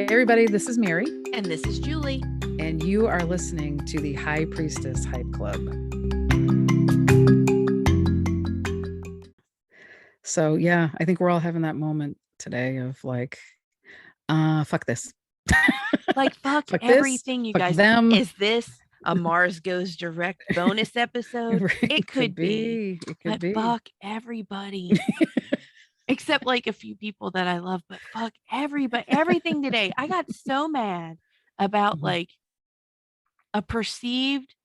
everybody, this is Mary. And this is Julie. And you are listening to the High Priestess Hype Club. So yeah, I think we're all having that moment today of like, fuck this. Like, fuck everything, you guys. Them. Is this a Mars Goes Direct bonus episode? It could be. It could be. Fuck everybody. Except like a few people that I love, but fuck everybody. Everything today. I got so mad about like a perceived,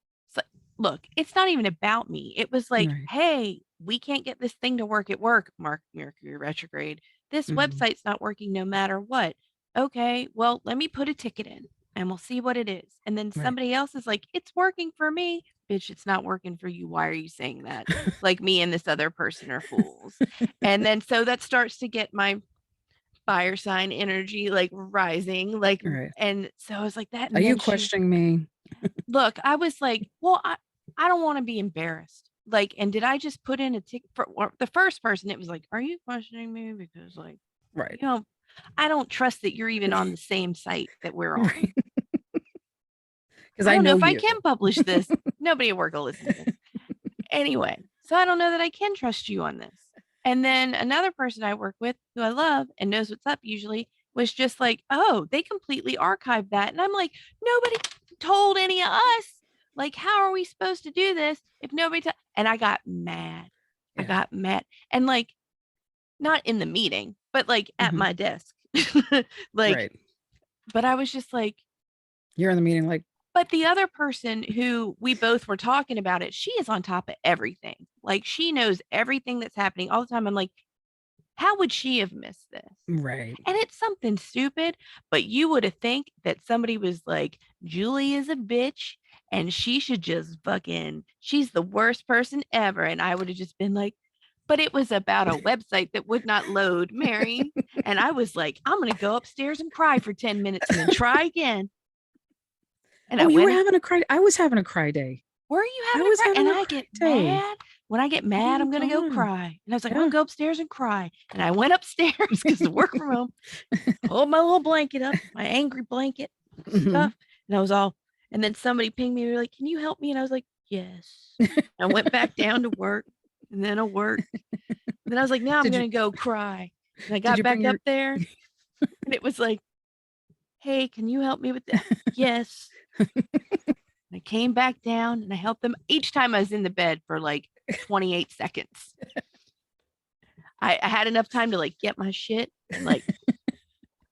look, it's not even about me. It was like, hey, we can't get this thing to work at work, Mercury retrograde. This website's not working no matter what. Okay, well, let me put a ticket in and we'll see what it is. And then somebody else is like, it's working for me. Bitch, it's not working for you. Why are you saying that? Like me and this other person are fools. And then so that starts to get my fire sign energy like rising, like, and so I was like that. Are you questioning me? Look, I was like, well, I don't want to be embarrassed. Like, and did I just put in a ticket for the first person? It was like, are you questioning me? Because like, you know, I don't trust that you're even on the same site that we're on. Because I don't know if I can publish this. Nobody at work will listen to this. Anyway, so I don't know that I can trust you on this. And then another person I work with who I love and knows what's up usually was just like, oh, they completely archived that. And I'm like, nobody told any of us. Like, how are we supposed to do this if nobody and I got mad. I got mad. And like, not in the meeting, but like at my desk. Like, but I was just like, you're in the meeting, like, but the other person who we both were talking about it, she is on top of everything. Like, she knows everything that's happening all the time. I'm like, how would she have missed this? Right. And it's something stupid, but you would have think that somebody was like, Julie is a bitch and she should just fucking, she's the worst person ever. And I would have just been like, but it was about a website that would not load, Mary. And I was like, I'm going to go upstairs and cry for 10 minutes and then try again. And you were having a cry. I was having a cry day. Were you having a cry? And I get mad. When I get mad, I'm going to go cry. And I was like, I'll go upstairs and cry. And I went upstairs because I work from home, hold my little blanket up, my angry blanket stuff. And I was all, and then somebody pinged me. They were like, can you help me? And I was like, yes. I went back down to work and then I worked. And then I was like, now I'm going to go cry. And I got back up there and it was like, hey, can you help me with that? Yes. I came back down and I helped them. Each time I was in the bed for like 28 seconds. I had enough time to like get my shit and like,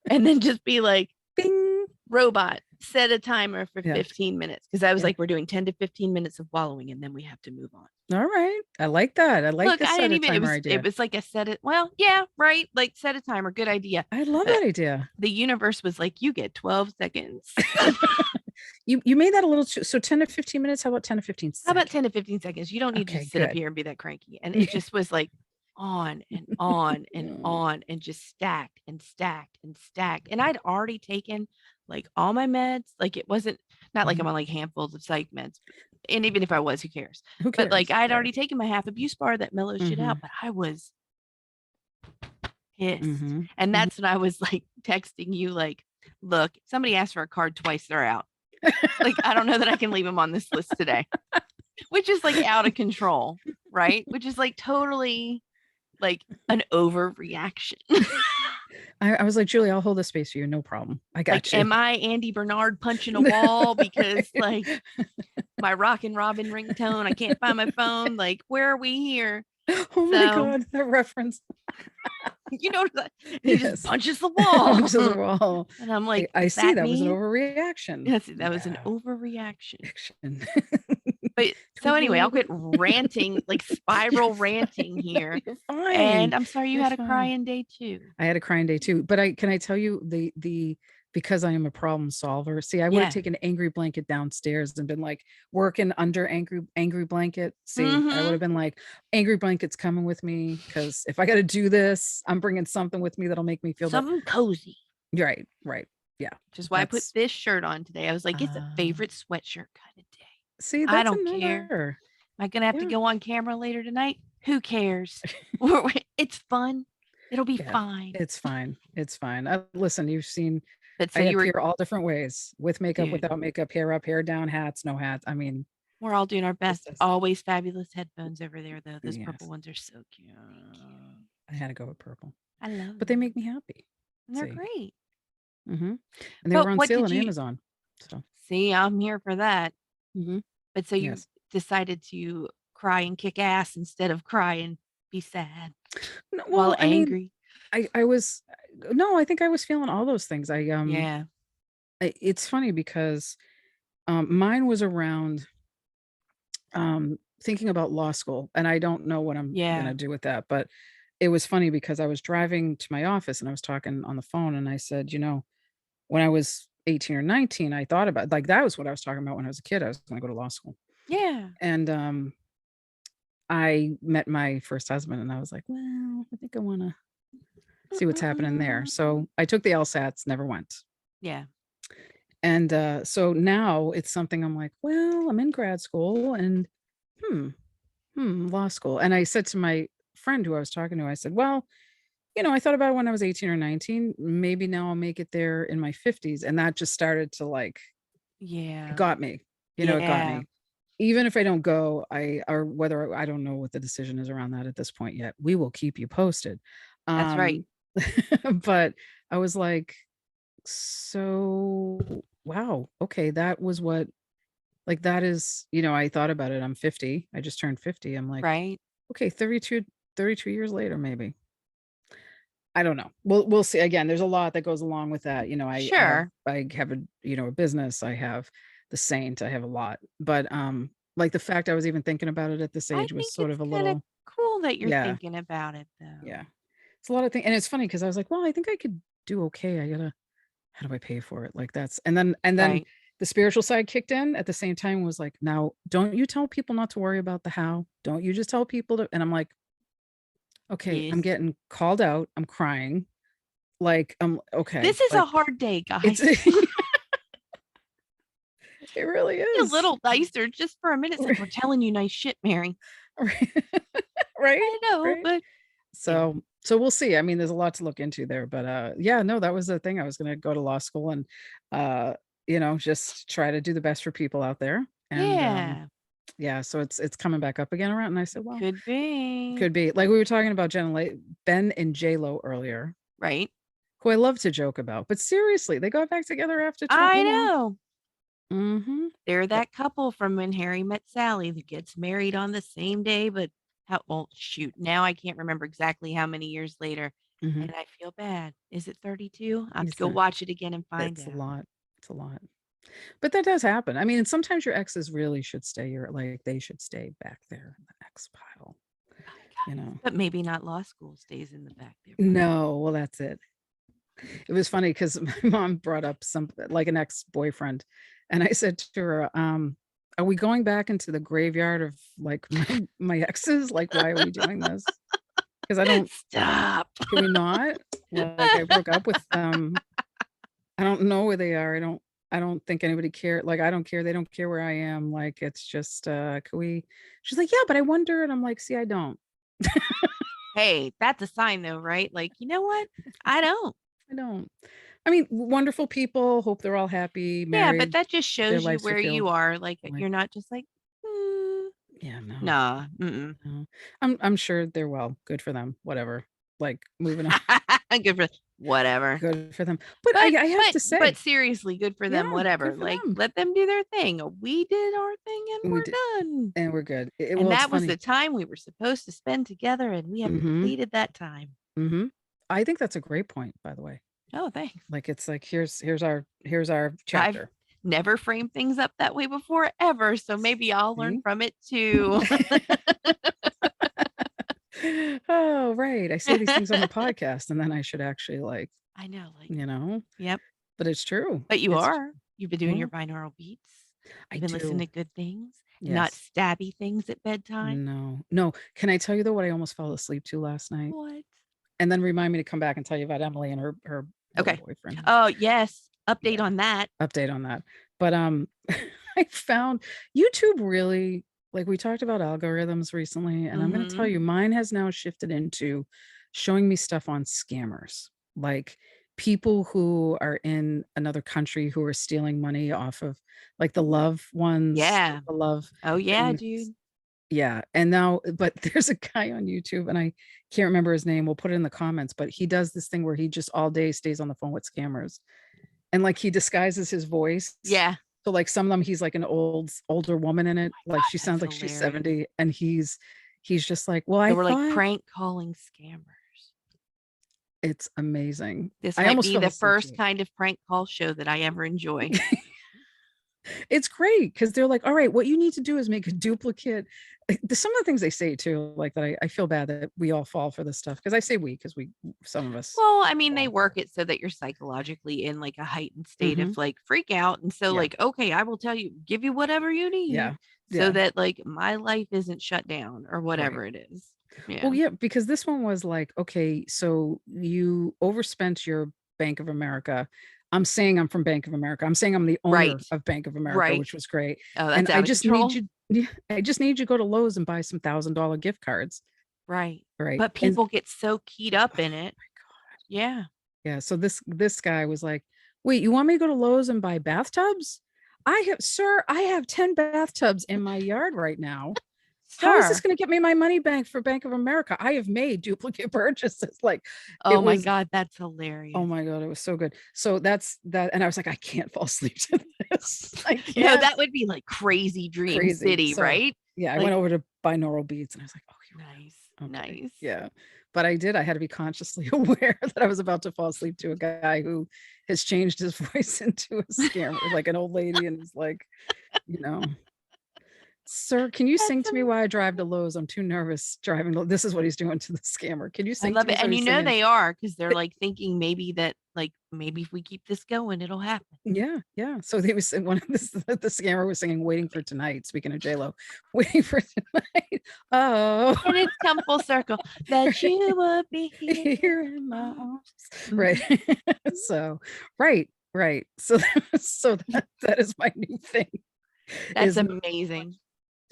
and then just be like, bing, robot, set a timer for 15 minutes. Because I was like, we're doing 10 to 15 minutes of wallowing and then we have to move on. All right. I like that. I like the set a timer idea. It was like a set it. Well, yeah, right. Like set a timer. Good idea. I love that idea. The universe was like, you get 12 seconds. You made that a little too, so 10 to 15 minutes. How about 10 to 15 seconds? How about 10 to 15 seconds? You don't need to sit up here and be that cranky. And it just was like on and on and on and just stacked and stacked and stacked. And I'd already taken like all my meds. Like it wasn't not like I'm on like handfuls of psych meds. And even if I was, who cares? But like I'd already taken my half abuse bar that mellows shit out, but I was pissed. And that's when I was like texting you like, look, somebody asked for a card twice, they're out. Like, I don't know that I can leave them on this list today, which is like out of control, right? Which is like totally like an overreaction. I was like, Julie, I'll hold the space for you. No problem. I got like, you. Am I Andy Bernard punching a wall because like my Rockin' Robin ringtone, I can't find my phone. Like, where are we here? Oh my God, that reference. You know, he just punches the wall. Punches the wall. And I'm like, I see that was an overreaction. Yes, that was an overreaction. But so anyway, I'll quit ranting, like spiral ranting here. You're fine. And I'm sorry you had a crying day too. I had a crying day too. But can I tell you the because I am a problem solver. See, I would have taken Angry Blanket downstairs and been like working under Angry Blanket. See, I would have been like, Angry Blanket's coming with me because if I got to do this, I'm bringing something with me that'll make me feel something cozy. Right. Yeah. Which is why I put this shirt on today. I was like, it's a favorite sweatshirt kind of day. See, I don't care. Am I gonna have to go on camera later tonight? Who cares? It's fun. It'll be fine. It's fine. Listen, you've seen But so I you were appear all different ways, with makeup, dude, without makeup, hair up, hair down, hats, no hats. I mean, we're all doing our just best. as Always fabulous headphones over there, though. Those purple yes, ones are so cute. thank you. I had to go with purple, I love but they make them. me happy. And they're See, great. and they were But on what sale did on you Amazon. So, see? I'm here for that. hmm But so you yes. decided to cry and kick ass instead of cry and be sad No, while well, I mean, angry. I was no, I think I was feeling all those things. Yeah. It's funny because mine was around thinking about law school, and I don't know what I'm Yeah. gonna do with that, but it was funny because I was driving to my office and I was talking on the phone and I said, when I was 18 or 19, I thought about like that was what I was talking about when I was a kid. I was gonna go to law school. Yeah. And I met my first husband and I was like, well, I think I wanna see what's happening there. So I took the LSATs, never went. Yeah. And so now it's something I'm like, well, I'm in grad school and hmm, law school. And I said to my friend who I was talking to, I said, well, I thought about it when I was 18 or 19. Maybe now I'll make it there in my 50s. And that just started to it Yeah. got me. It got Yeah. me. Even if I don't go, or whether I don't know what the decision is around that at this point yet. We will keep you posted. That's right. Um, but I was like, so wow, okay, that was what that is, I thought about it. I'm 50. I just turned 50. I'm like, Right. okay, 32 years later, maybe. I don't know. We'll see. Again, there's a lot that goes along with that. Sure. I have a business. I have the saint. I have a lot. But like the fact I was even thinking about it at this I age was think sort it's of a kind of little cool that you're yeah, thinking about it, yeah. though. It's a lot of things. And it's funny because I was like, well, I think I could do okay. I gotta how do I pay for it? Like that's and then Right. the spiritual side kicked in at the same time was like, now don't you tell people not to worry about the how. Don't you just tell people to and I'm like, okay, I'm Yes. getting called out. I'm crying. Like, okay. This is a Like hard day, it's guys. it really Be a is. little nicer just for a minute. It's like we're telling you nice shit, Mary. Right. Right. I know, Right. but yeah. So we'll see. I mean, there's a lot to look into there, but yeah, no, that was the thing. I was gonna go to law school and uh, just try to do the best for people out there. And Yeah. yeah, so it's coming back up again around. And I said, well, Could be. could be like we were talking about Ben and J Lo earlier, Right. who I love to joke about. But seriously, they got back together after I how long? know. Mm-hmm. They're that couple from When Harry Met Sally that gets married on the same day, but well, shoot, now I can't remember exactly how many years later, Mm-hmm. and I feel bad. Is it 32? I have to Is go that watch it again and find it's a out. lot. It's a lot. But that does happen. I mean, sometimes your exes really should they should stay back there in the ex pile, My you God. know. But maybe not law school stays in the back there. No, well, that's it. It was funny because my mom brought up like an ex-boyfriend, and I said to her, "Are we going back into the graveyard of like my exes? Like, why are we doing this? Because I don't. Stop. Can we not? Like, I broke up with them. I don't know where they are. I don't think anybody care. Like, I don't care. They don't care where I am. Like, it's just, can we?" She's like, "Yeah, but I wonder." And I'm like, "See, I don't. Hey, that's a sign though, right? Like, you know what? I don't. I don't. I mean, wonderful people. Hope they're all happy, Yeah, but married, that just their shows you lives where you fulfilled. are. Like, Like, you're not just like, yeah, no, nah. Mm-mm. no. I'm sure they're well. Good for them. Whatever. Like, moving on. Good for whatever. Good for them. But But I have but to but say, seriously, good for yeah, them, whatever. good for Like, them. let them do their thing. We did our thing and We did, we're done. and we're good. And Well, it's that was the funny. time we were supposed to spend together, and we have Mm-hmm. completed that time. Mm-hmm. I think that's a great point, by the way. Oh, thanks. Like it's like here's our I've chapter. never framed things up that way before ever, so maybe I'll learn See? from it too. Oh, right. I say these things on the podcast and then I should actually I know, like, you know, yep. but it's true. But you It's are. You've been doing your well, binaural beats. I You've been listening do. to good things and not Yes. stabby things at bedtime. No. No. Can I tell you though what I almost fell asleep to last night? What? And then remind me to come back and tell you about Emily and her little Okay. boyfriend. Oh, yes. Update Yeah. on that. Update on that. But I found YouTube really like we talked about algorithms recently, and I'm gonna tell Mhm. you, mine has now shifted into showing me stuff on scammers. Like people who are in another country who are stealing money off of like the love ones, Yeah. the love Oh yeah, things. dude. Yeah. And now, but there's a guy on YouTube and I can't remember his name. We'll put it in the comments, but he does this thing where he just all day stays on the phone with scammers and like he disguises his voice. Yeah. So like some of them, he's like an older woman in it. Oh Like God, she sounds like she's hilarious. 70 and he's just like, well, So I we're thought like prank calling scammers. it's amazing. This I might almost be fell the asleep to first it. kind of prank call show that I ever enjoy. It's great because they're like, all right, what you need to do is make a duplicate. Some of the things they say too, like that I feel bad that we all fall for this stuff. Because I say we, because some of us. Well, I mean, they work it so that you're psychologically in like a heightened state of like freak out. And so like, okay, I will tell you, give you whatever you need. Yeah. So that like my life isn't shut down or whatever Right. it is. Yeah. Well, yeah, because this one was like, okay, so you overspent your Bank of America. I'm saying I'm from Bank of America. I'm saying I'm the owner of Bank of America, which was great. Oh, that's and out I of just control. need you. I just need you to go to Lowe's and buy some $1,000 gift cards. Right. Right. But people get so keyed up in it. My God. Yeah. Yeah. So this guy was like, wait, you want me to go to Lowe's and buy bathtubs? Sir, I have 10 bathtubs in my yard right now. How is this going to get me my money back for Bank of America? I have made duplicate purchases. Like, oh my God, that's hilarious. Oh my God, it was so good. So that's that. And I was like, I can't fall asleep to this. I can't. No, that would be like crazy dream city, so, right? Yeah. I went over to binaural beats and I was like, oh, nice. Okay. Nice. Yeah. But I had to be consciously aware that I was about to fall asleep to a guy who has changed his voice into a scammer, like an old lady. And he's like, sir, can you sing to me while I drive to Lowe's? I'm too nervous driving. This is what he's doing to the scammer. Can you sing? I love to me? it. And you know they are, because they're like thinking maybe that like maybe if we keep this going, it'll happen. Yeah, yeah. So they was the scammer was singing "Waiting for Tonight." Speaking of J-Lo, "Waiting for Tonight." Oh, and it's come full circle that you would be here in my arms. Right. So, right. So that is my new thing. That's amazing.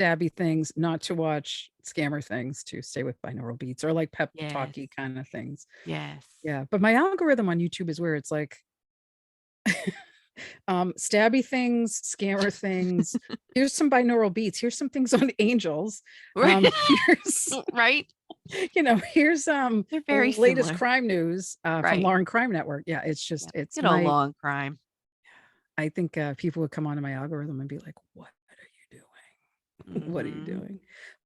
Stabby things, not to watch scammer things, to stay with binaural beats or like pep talky kind of things. Yes. Yeah. But my algorithm on YouTube is where it's like stabby things, scammer things. Here's some binaural beats. Here's some things on angels. Here's right. Here's they're very latest similar. crime news from Lauren Crime Network. Yeah, it's just it's good old long crime. I think people would come onto my algorithm and be like, what are you doing? What are you doing?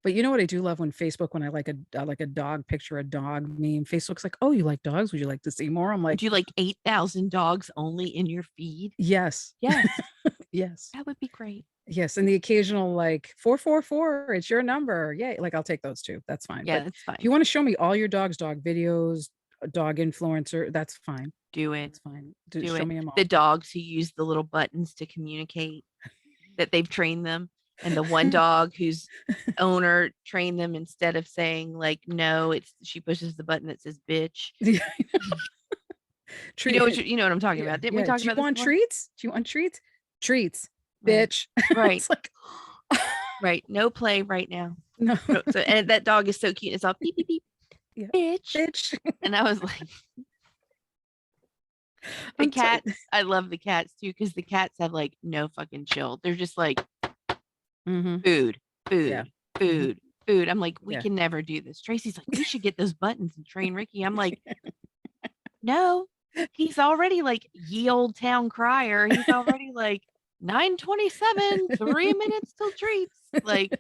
But you know what I do love when I like a dog picture, a dog meme, Facebook's like, oh, you like dogs? Would you like to see more? I'm like, would you like 8,000 dogs only in your feed? Yes. Yes. Yes. That would be great. Yes. And the occasional like 444, it's your number. Yeah. Like I'll take those too. That's fine. Yeah, but that's fine. If you want to show me all your dog videos, dog influencer, that's fine. Do it. It's fine. Show me them all. The dogs who use the little buttons to communicate, that they've trained them. And the one dog whose owner trained them, instead of saying like, no, she pushes the button that says bitch. Yeah. You know what I'm talking about. Didn't we talk about this? Do you want treats? Treats, right. Bitch. Right. It's like, right. No play right now. No. So, and that dog is so cute. It's all beep, beep, beep. Yeah. Bitch. And I was like, the cats, I love the cats too, because the cats have like no fucking chill. They're just like, food. I'm like, we can never do this. Tracy's like, we should get those buttons and train Ricky. I'm like, no, he's already like ye old town crier. He's already like 9:27, 3 minutes till treats, like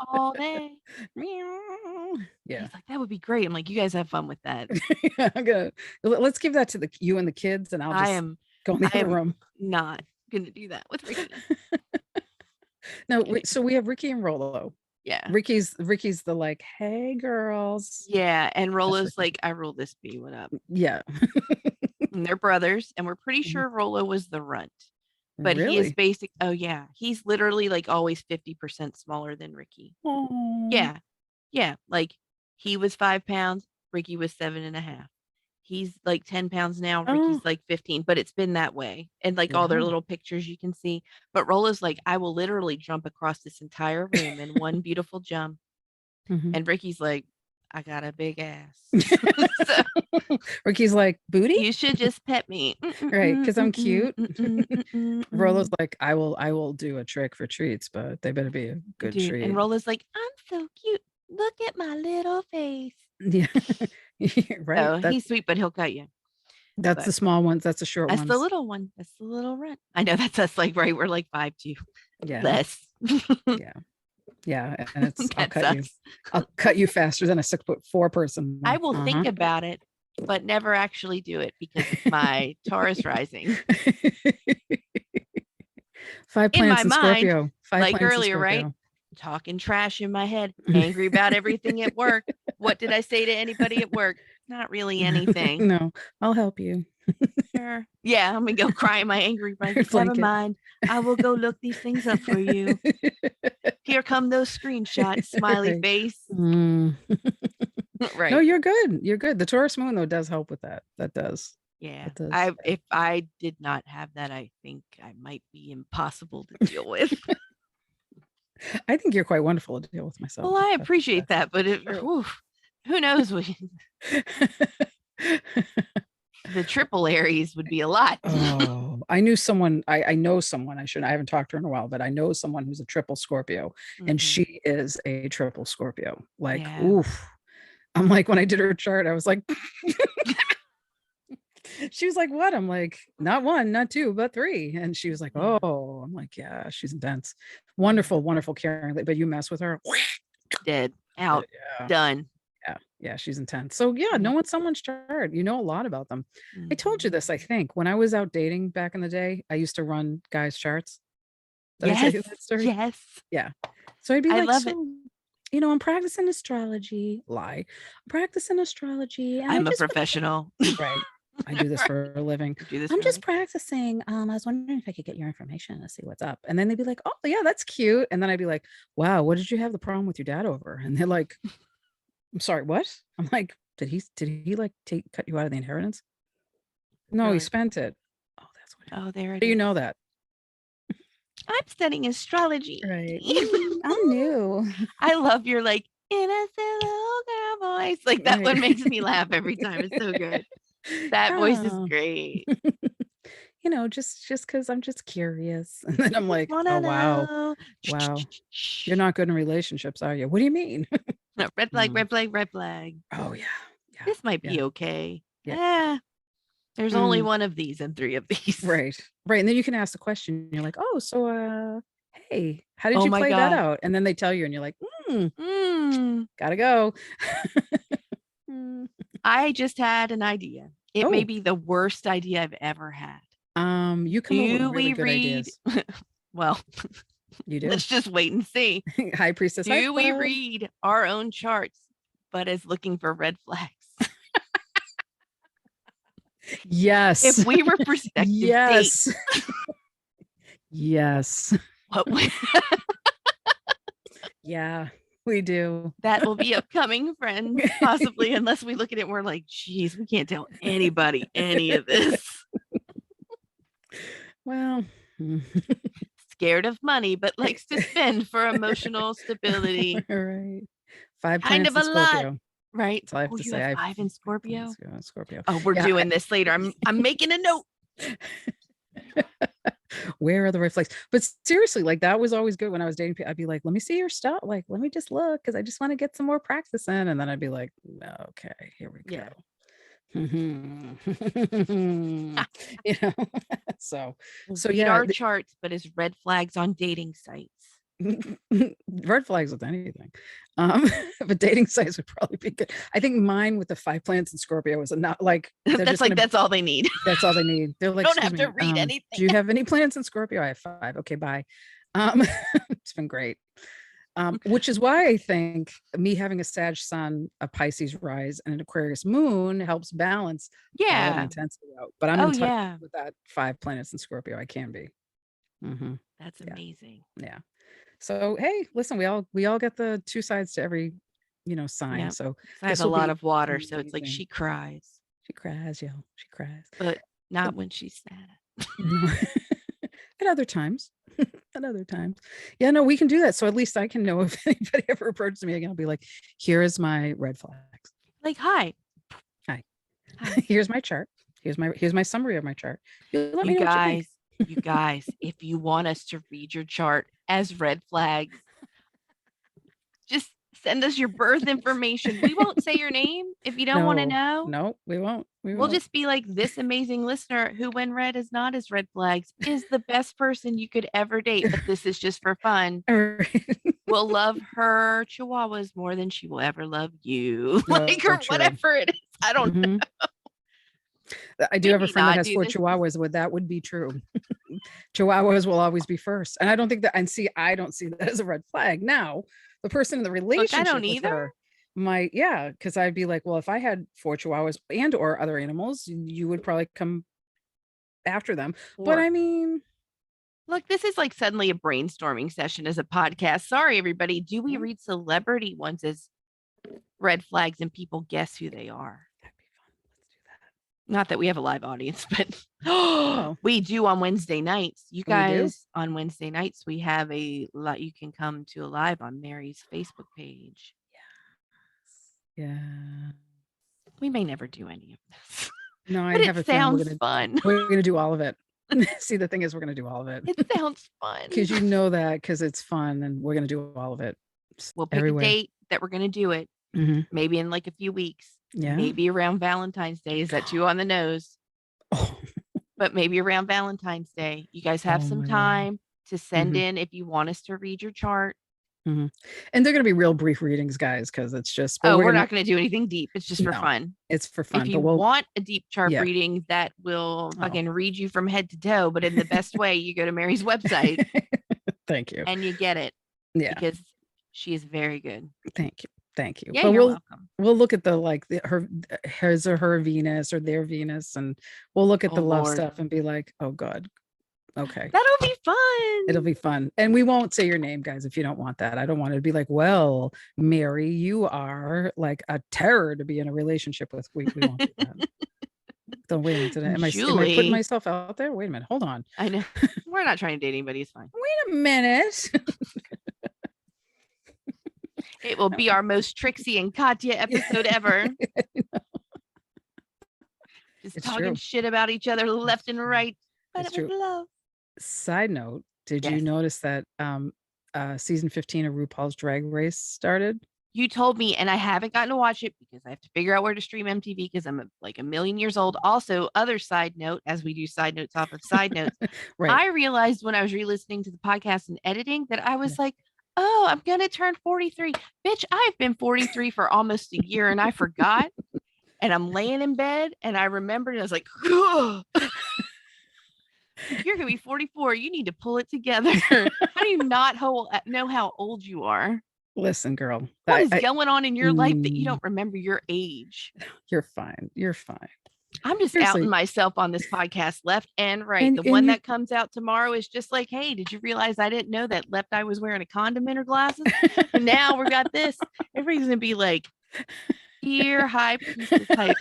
all day. Yeah. He's like, that would be great. I'm like, you guys have fun with that. Let's give that to you and the kids, and I'll just go in the other room. Not gonna do that with Ricky. No, so we have Ricky and Rolo. Yeah. Ricky's the like, hey girls. Yeah. And Rolo's like, I roll this bee, what up? Yeah. And they're brothers, and we're pretty sure Rolo was the runt. But he is basic. Oh yeah. He's literally like always 50% smaller than Ricky. Aww. Yeah. Yeah. Like he was 5 pounds. Ricky was 7.5. He's like 10 pounds now. Ricky's like 15, but it's been that way. And like all their little pictures you can see. But Rolo's like, I will literally jump across this entire room in one beautiful jump. And Ricky's like, I got a big ass. So Ricky's like, booty? You should just pet me. Right, because I'm cute. Rolo's like, I will do a trick for treats, but they better be a good treat. And Rola's like, I'm so cute. Look at my little face. Yeah. Right. So he's sweet, but he'll cut you. That's the small ones. That's the short ones. That's the little one. That's the little runt. I know that's us, like, right? We're like 5'2". Yeah. Less. Yeah. Yeah. And it's I'll cut you faster than a 6'4" person. I will think about it, but never actually do it because it's my Taurus rising. 5 planets in Scorpio. Mind, like earlier, right? Talking trash in my head, angry about everything at work. What did I say to anybody at work? Not really anything. No, I'll help you. Sure. Yeah, I'm gonna go cry in my angry blanket. Never mind. I will go look these things up for you. Here come those screenshots. Smiley face. Right. No, you're good. You're good. The Taurus moon though does help with that. That does. Yeah. If I did not have that, I think I might be impossible to deal with. I think you're quite wonderful to deal with myself. Well, I appreciate that, but who knows? The triple Aries would be a lot. Oh, I knew someone. I know someone. I haven't talked to her in a while, but I know someone who's a triple Scorpio, and she is a triple Scorpio. Like, oof. I'm like, when I did her chart, I was like, she was like, what? I'm like, not 1, not 2, but 3. And she was like, oh, I'm like, yeah, she's intense. Wonderful, wonderful, caring. But you mess with her, dead, out, done. Yeah, she's intense. So yeah, knowing someone's chart, you know a lot about them. I told you this, I think, when I was out dating back in the day, I used to run guys' charts. Did I tell you that story? Yes. Yeah. So I'd be like, love it. You know, I'm practicing astrology. Lie. I'm practicing astrology. And I'm a professional. Right. I do this for a living. I'm just practicing. I was wondering if I could get your information to see what's up. And then they'd be like, oh yeah, that's cute. And then I'd be like, wow, what did you have the problem with your dad over? And they're like, I'm sorry, what? I'm like, did he like cut you out of the inheritance? No, really? He spent it. Oh, that's what. Oh, there it is. You know that. I'm studying astrology. Right. I'm new. I love your like innocent little girl voice. Like that one makes me laugh every time. It's so good. That voice is great. You know, just because I'm just curious. And then I'm like, oh wow. Wow. You're not good in relationships, are you? What do you mean? No, red flag, red flag, red flag. Oh yeah. This might be okay. Yeah. There's only one of these and 3 of these. Right. Right. And then you can ask the question. You're like, oh, so hey, how did you play that out? And then they tell you and you're like, gotta go. I just had an idea. It may be the worst idea I've ever had. You come up with really good ideas. Well, you do. Let's just wait and see. High priestess. Do we read our own charts, but as looking for red flags? Yes. If we were prospective yes. dates. Yes. What yeah, we do. That will be upcoming, friends, possibly, unless we look at it and we're like, geez, we can't tell anybody any of this. Well, scared of money, but likes to spend for emotional stability. Right. 5 kind of a Scorpio. Lot. Right. That's all I have to say. 5 in Scorpio. Scorpio. Oh, we're doing this later. I'm making a note. Where are the red flags? But seriously, like that was always good when I was dating people. I'd be like, let me see your stuff. Like, let me just look because I just want to get some more practice in. And then I'd be like, okay, here we go. You know, so read our charts, but as red flags on dating sites. Red flags with anything, but dating sites would probably be good. I think mine with the 5 planets in Scorpio is not like that's all they need. That's all they need. They're like, don't have to read anything. Do you have any planets in Scorpio? I have 5. Okay, bye. It's been great. Which is why I think me having a Sag sun, a Pisces rise, and an Aquarius moon helps balance all the intensity out. But I'm in touch with that 5 planets in Scorpio. I can be. That's amazing. Yeah. So hey, listen, we all get the 2 sides to every, sign. Yep. So I have a lot of water, so it's like she cries. She cries, yo. She cries. But not when she's sad. At other times. At other times. Yeah, no, we can do that. So at least I can know if anybody ever approaches me again, I'll be like, here is my red flags. Like, hi. Hi. Here's my chart. Here's my summary of my chart. Let me You know what you think. guys, if you want us to read your chart as red flags, just send us your birth information. We won't say your name if you don't want to know. No, we won't. We'll just be like, this amazing listener who, when read is not as red flags, is the best person you could ever date. But this is just for fun. We'll love her chihuahuas more than she will ever love you. Like, or whatever it is. I don't know. I do have a friend that has 4 chihuahuas. That would be true. Chihuahuas will always be first. And I don't think that, and see, I don't see that as a red flag. Now, the person in the relationship I don't with either. her might, because I'd be like, well, if I had 4 chihuahuas and or other animals, you would probably come after them. But I mean, look, this is like suddenly a brainstorming session as a podcast. Sorry, everybody. Do we read celebrity ones as red flags and people guess who they are? That'd be fun. Let's do that. Not that we have a live audience, but we do on Wednesday nights. You guys, on Wednesday nights, we have a lot. You can come to a live on Mary's Facebook page. Yeah. We may never do any of this. No, I have a feeling we're gonna, fun. We're gonna do all of it. See, the thing is, we're gonna do all of it. It sounds fun because you know that because it's fun, and we're gonna do all of it. We'll pick a date that we're gonna do it. Maybe in like a few weeks. Yeah. Maybe around Valentine's Day. Is that too on the nose? But maybe around Valentine's Day. You guys have some time to send in if you want us to read your chart. And they're going to be real brief readings, guys, because it's just. We're not going to do anything deep. It's just for fun. It's for fun. If you want a deep chart reading that will fucking read you from head to toe, but in the best way, you go to Mary's website. Thank you. And you get it. Yeah. Because she is very good. Thank you. Thank you. Yeah, but you're welcome. We'll look at the his or her Venus or their Venus, and we'll look at the love stuff and be like, oh God. Okay. That'll be fun. It'll be fun. And we won't say your name, guys, if you don't want that. I don't want it to be like, well, Mary, you are like a terror to be in a relationship with. We won't do that. Don't wait a minute. Am I putting myself out there? Wait a minute. Hold on. I know. We're not trying to date anybody. It's fine. Wait a minute. It will be our most Trixie and Katya episode ever. Just talking shit about each other left and right. But it was love. Side note, did you notice that season 15 of RuPaul's Drag Race started? You told me, and I haven't gotten to watch it because I have to figure out where to stream MTV because I'm like a million years old. Also, other side note, as we do side notes off of side notes, I realized when I was re-listening to the podcast and editing that I was like, oh, I'm going to turn 43. Bitch, I've been 43 for almost a year and I forgot. And I'm laying in bed and I remembered and I was like, you're going to be 44. You need to pull it together. How do you not know how old you are? Listen, girl. What is going on in your life that you don't remember your age? You're fine. You're fine. I'm just outing myself on this podcast left and right. The one that comes out tomorrow is just like, hey, did you realize I didn't know that left eye was wearing a condom in her glasses? And now we got this. Everybody's going to be like, dear high priestess type.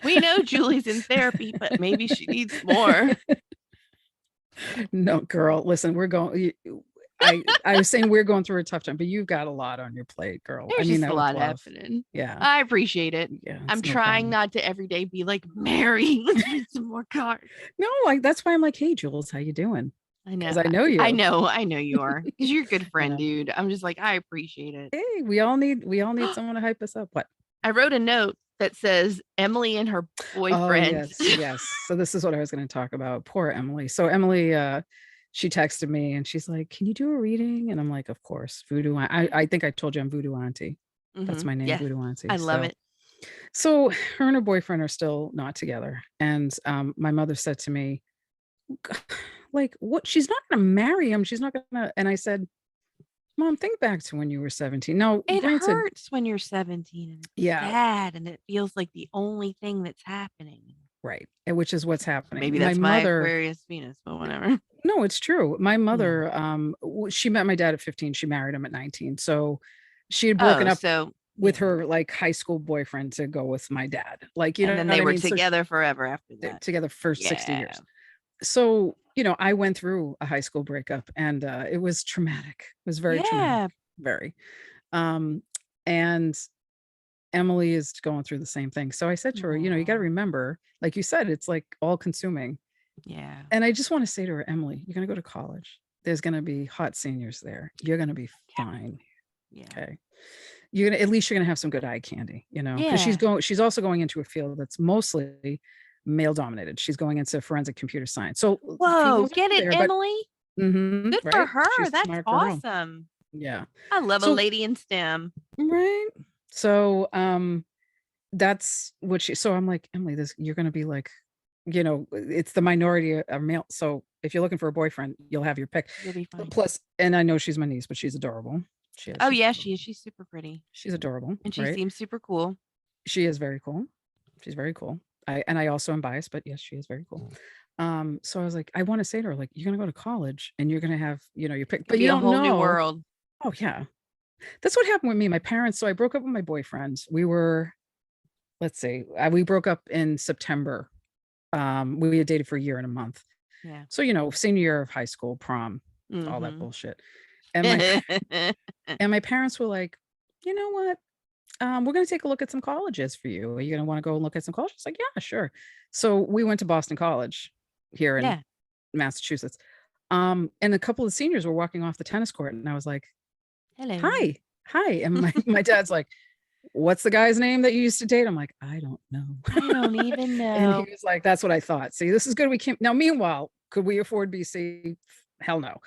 We know Julie's in therapy, but maybe she needs more. No, girl, listen, we're going. I was saying we're going through a tough time, but you've got a lot on your plate, girl. There's just a lot happening. Yeah, I appreciate it. Yeah, I'm trying not to every day be like, Mary, let's read some more cards. No, like that's why I'm like, hey, Jules, how you doing? I know. I know you. I know you are because you're a good friend, dude. I'm just like, I appreciate it. Hey, we all need someone to hype us up. What? I wrote a note that says Emily and her boyfriend. Oh, yes. So this is what I was going to talk about. Poor Emily. So Emily, she texted me and she's like, can you do a reading? And I'm like, of course, Voodoo. I think I told you I'm Voodoo Auntie. That's my name, yeah. Voodoo Auntie. I love it. So her and her boyfriend are still not together. And my mother said to me, like, what? She's not going to marry him. She's not going to. And I said, Mom, think back to when you were 17. No, it hurts when you're 17 and it's sad and it feels like the only thing that's happening. Right. Which is what's happening. Maybe that's my Aquarius Venus, but whatever. No, it's true. My mother, she met my dad at 15. She married him at 19. So she had broken up with her like high school boyfriend to go with my dad. Like, you know, and then they were together forever after that. Together for 60 years. So, you know, I went through a high school breakup and it was traumatic. It was very traumatic. Very. And Emily is going through the same thing. So I said to her, you got to remember, like you said, it's like all consuming. Yeah. And I just want to say to her, Emily, you're going to go to college. There's going to be hot seniors there. You're going to be fine. Yeah. Okay. At least you're going to have some good eye candy, because Yeah. she's also going into a field that's mostly male dominated. She's going into forensic computer science. So Whoa, get it, there, Emily? Good for right? her. She's a That's smart girl. awesome. Yeah. I love a So, lady in STEM. right. So, that's what so I'm like, Emily, you're going to be like, it's the minority of male. So if you're looking for a boyfriend, you'll have your pick. You'll be fine. Plus, and I know she's my niece, but she's adorable. She is. Oh yeah, she is. She's super pretty. She's adorable. And she right? seems super cool. She is very cool. She's very cool. I also am biased, but yes, she is very cool. So I was like, I want to say to her, like, you're gonna go to college and you're gonna have, your pick, but you don't know. New world. Oh yeah. That's what happened with me. My parents. So I broke up with my boyfriend. We were, let's see, we broke up in September. We had dated for a year and a month. Yeah. So, senior year of high school, prom, all that bullshit. And my parents were like, you know what? We're going to take a look at some colleges for you. Are you going to want to go and look at some colleges? Like, yeah, sure. So we went to Boston College here in Massachusetts. And a couple of seniors were walking off the tennis court, and I was like, hello. Hi. And my dad's like, what's the guy's name that you used to date? I'm like, I don't know. I don't even know. And he was like, that's what I thought. See, this is good. We can't. Now, meanwhile, could we afford BC? Hell no.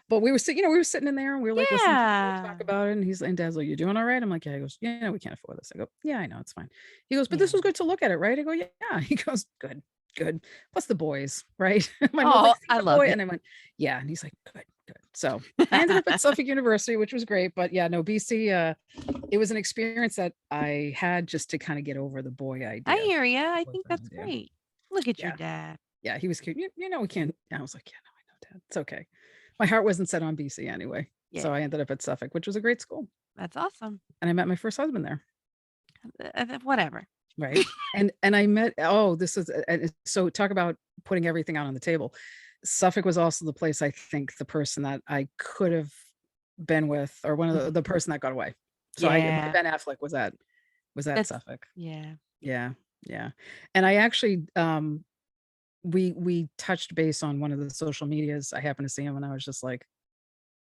But we were sitting in there and we were like, listening to talk about it. And Dad's like, you doing all right? I'm like, yeah. He goes, yeah, we can't afford this. I go, yeah, I know, it's fine. He goes, but this was good to look at it, right? I go, yeah. He goes, good. Plus the boys, right? I love it. And I went, yeah. And he's like, good. So I ended up at Suffolk University, which was great. But yeah, no, BC, it was an experience that I had just to kind of get over the boy idea. I hear you. I think that's great. Look at your dad. Yeah, he was cute. We can't. I was like, yeah, no, I know, Dad. It's okay. My heart wasn't set on BC anyway. Yeah. So I ended up at Suffolk, which was a great school. That's awesome. And I met my first husband there. Whatever. Right. and I met, this is, so talk about putting everything out on the table. Suffolk was also the place, I think, the person that I could have been with, or one of the person that got away. So Ben Affleck was at Suffolk. Yeah. Yeah. Yeah. And I actually, we touched base on one of the social medias. I happened to see him and I was just like,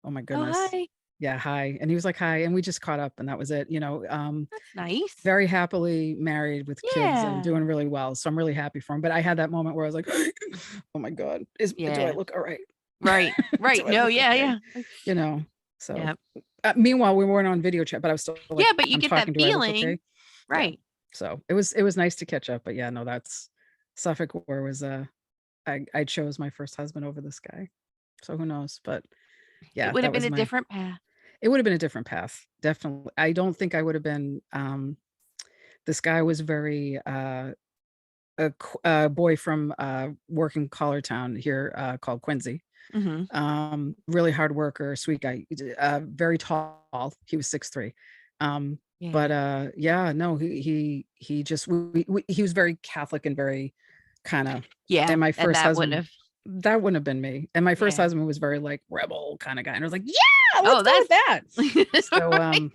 oh my goodness. Oh, hi. Yeah, hi. And he was like, hi. And we just caught up and that was it. That's nice. Very happily married with kids and doing really well. So I'm really happy for him. But I had that moment where I was like, oh my God, do I look all right? Right. No, yeah. So meanwhile, we weren't on video chat, but I was still like, but you get that feeling. Okay? Right. Yeah. So it was nice to catch up. But yeah, no, that's Suffolk, where was I chose my first husband over this guy. So who knows? But yeah, it would have been a different path. It would have been a different path. Definitely. I don't think I would have been, this guy was very, a boy from working collar town here called Quincy. Really hard worker, sweet guy, very tall. He was 6'3". But no, he just he was very Catholic and very kind of And my first husband that wouldn't have been me. And my first husband was very like rebel kind of guy, and I was like, yeah, let's go with that. So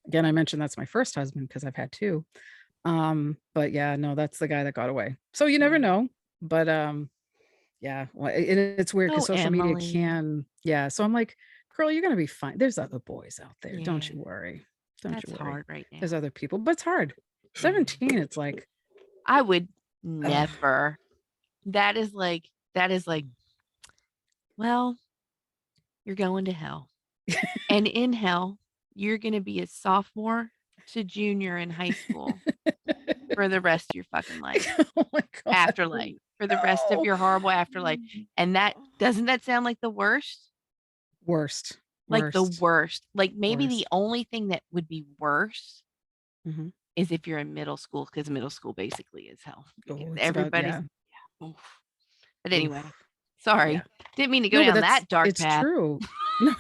again, I mentioned that's my first husband because I've had two. But yeah, no, that's the guy that got away. So you never know. But yeah, well, it's weird because social media can. Yeah, so I'm like, girl, you're gonna be fine. There's other boys out there. Don't you worry. Don't you worry. Hard right now. There's other people, but it's hard. 17, it's like I would never. That is like, well, you're going to hell. And in hell, you're going to be a sophomore to junior in high school for the rest of your fucking life. Oh my God. Afterlife. For the rest of your horrible afterlife. And doesn't that sound like the worst? Worst. Like the worst. Like maybe the only thing that would be worse is if you're in middle school, because middle school basically is hell. Everybody's But anyway, sorry. Didn't mean to go down that dark path. It's true. No,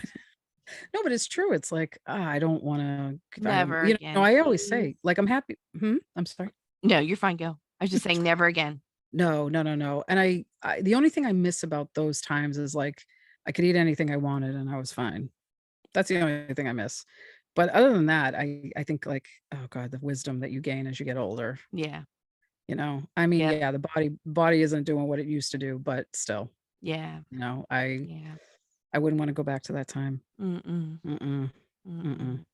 but it's true. It's like, I don't want to. Never again. I always say, like, I'm happy. I'm sorry. No, you're fine. Go. I was just saying never again. No. And I the only thing I miss about those times is like, I could eat anything I wanted and I was fine. That's the only thing I miss. But other than that, I think like, oh God, the wisdom that you gain as you get older, Yeah. I mean, Yep. yeah, the body isn't doing what it used to do, but still, Yeah. I Yeah. I wouldn't want to go back to that time. Mm-mm. Mm-mm, mm-mm. Mm-mm.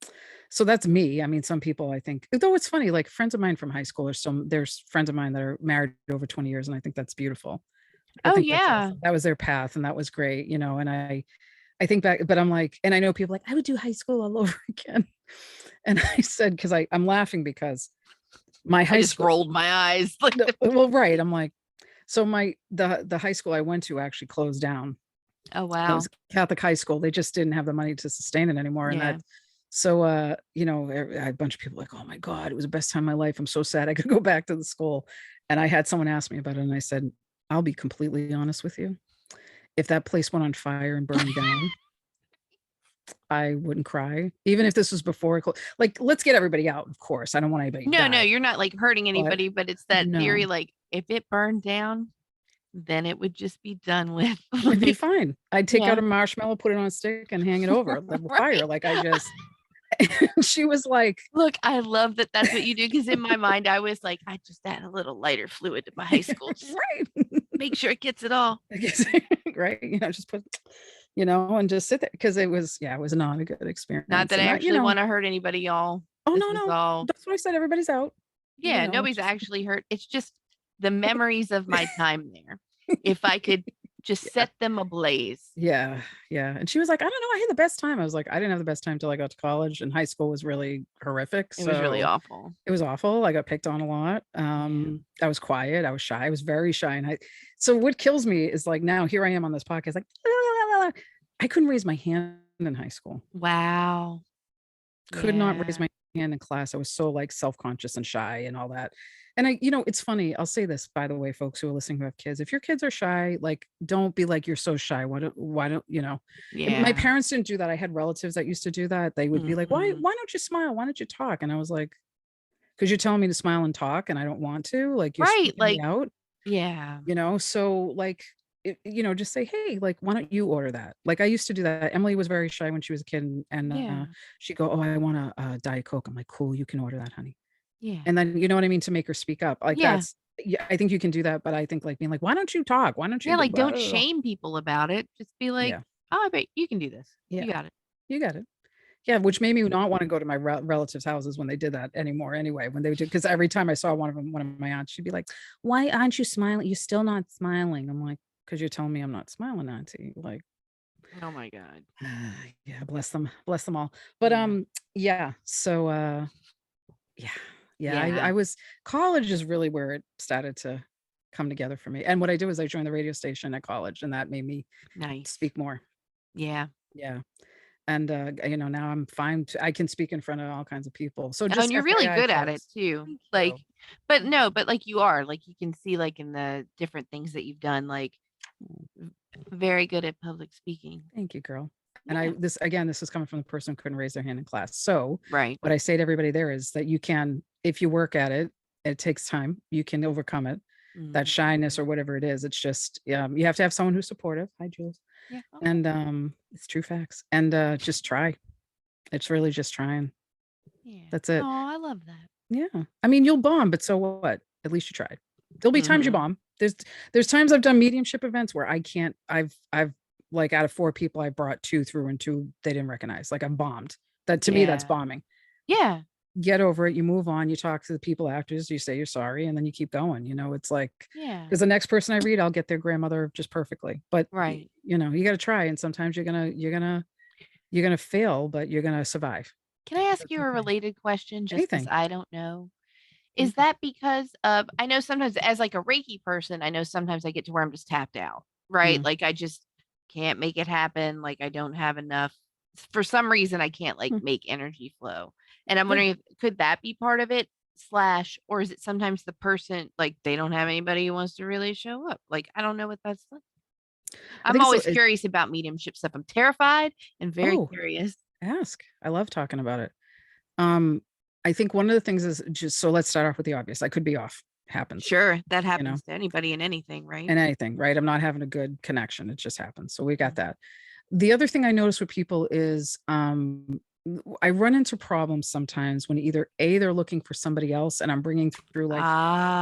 So that's me. I mean, some people I think, though it's funny, like friends of mine from high school, there's friends of mine that are married over 20 years, and I think that's beautiful. I Oh think that's yeah. awesome. That was their path, and that was great, and I think back, but I'm like, and I know people like, I would do high school all over again. And I said, because I'm laughing because my I high just school, rolled my eyes. Like, no, well, right. I'm like, so the high school I went to actually closed down. oh It was wow. Catholic high school. They just didn't have the money to sustain it anymore. And Yeah. that, so, I had a bunch of people like, oh my God, it was the best time of my life. I'm so sad I could go back to the school. And I had someone ask me about it. And I said, I'll be completely honest with you. If that place went on fire and burned down, I wouldn't cry. Even if this was before like, let's get everybody out, of course. I don't want anybody to No, die, you're not like hurting but anybody, but it's that no, theory like if it burned down, then it would just be done with. it'd be Like, fine. I'd take out yeah. a marshmallow, put it on a stick, and hang it over the fire. Right. Like, I just she was like, Look, I love that that's what you do because in my mind I was like, I just add a little lighter fluid to my high school. Just right. make sure it gets it all. I guess, right, just put, and just sit there because it was not a good Not experience, that I and actually want to hurt anybody, y'all. oh, This no, is no, all, that's what I said, everybody's out, yeah, it's nobody's just actually hurt. It's just the memories of my time there. If I could just yeah, set them ablaze. yeah, yeah, and she was like, "I don't know, I had the best time." I was like, "I didn't have the best time till I got to college, and high school was really horrific, It was really so awful. it was awful. I got picked on a lot. Yeah. I was quiet, I was shy, I was very shy, and so what kills me is, like, now here I am on this podcast, like, I couldn't raise my hand in high school. Wow. Could not raise Yeah. my hand in class. I was so, like, self-conscious and shy and all that. And it's funny, I'll say this, by the way, folks who are listening who have kids, if your kids are shy, like, don't be like, "You're so shy. Why don't" my Yeah. parents didn't do that. I had relatives that used to do that. They would be like, "Why Hmm. why don't you smile? Why don't you talk?" And I was like, "'Cause you're telling me to smile and talk, and I don't want to, like, you're Right. freaking me Like, out." yeah. So, like, just say, "Hey, like, why don't you order that?" Like, I used to do that. Emily was very shy when she was a kid, and Yeah. she'd go, "Oh, I want a Diet Coke." I'm like, "Cool, you can order that, honey." Yeah. And then, you know what I mean, to make her speak up. Like, Yeah. that's yeah, I think you can do that, but I think, like, being like, "Why don't you talk? Why don't you Yeah. do" Like, blah, don't blah, blah." shame people about it. Just be like, Yeah, oh, I bet you can do this. yeah, You got it. you got it. Yeah, which made me not wanna go to my relatives' houses when they did that anymore anyway, when they would do, because every time I saw one of my aunts, she'd be like, "Why aren't you smiling? You're still not smiling." I'm like, "'Cause you're telling me I'm not smiling, auntie." Like, Oh my God. yeah, bless them all. But, Yeah. yeah, so, yeah, yeah, Yeah. I was college is really where it started to come together for me, and what I did was I joined the radio station at college, and that made me Nice. speak more. Yeah. Yeah, and, now I'm fine I can speak in front of all kinds of people. So Oh, and just you're really FYI, good at it folks. too. Thank Like, you. but no, but like you are, like you can see like in the different things that you've done, like Mm, very good at public speaking. thank you, girl. And Yeah. this is coming from the person who couldn't raise their hand in class. So, Right. what I say to everybody there is that you can, if you work at it, it takes time, you can overcome it, that shyness Mhm. or whatever it is. It's just, you have to have someone who's supportive. Hi, Jules. Yeah. Oh, And, it's true facts. And, just try. It's really just trying. yeah. That's it. Oh, I love that. Yeah. I mean, you'll bomb, but so what? At least you tried. There'll be times you Mhm. bomb. There's times I've done mediumship events where I can't I've like, out of 4 people, I brought 2 through and 2 they didn't recognize. Like, I've bombed. That to me, that's Yeah. bombing. Yeah. Get over it, you move on, you talk to the people afterwards, you say you're sorry, and then you keep going, it's like, Yeah. because the next person I read, I'll get their grandmother just perfectly. But, Right. you gotta try, and sometimes you're gonna fail, but you're gonna survive. Can I ask That's you a okay. related question just because Anything, I don't know? Is anything. that because of I know sometimes as like a Reiki person, I know sometimes I get to where I'm just tapped out, right? Mm. Like I just can't make it happen. Like I don't have enough for some reason I can't like Hmm, make energy flow. And I'm good. wondering if could that be part of it slash or is it sometimes the person like they don't have anybody who wants to really show up? Like I don't know what that's like. I I'm think it's always a it curious about mediumship stuff. I'm terrified and very oh, curious. ask. I love talking about it. Um, I think one of the things is just, so let's start off with the obvious. I could be off. Happens, Sure, that you know, happens to anybody and anything, right? in anything, right? I'm not having a good connection. It just happens. So we got Mm. that. The other thing I notice with people is, I run into problems sometimes when either A, they're looking for somebody else and I'm bringing through like,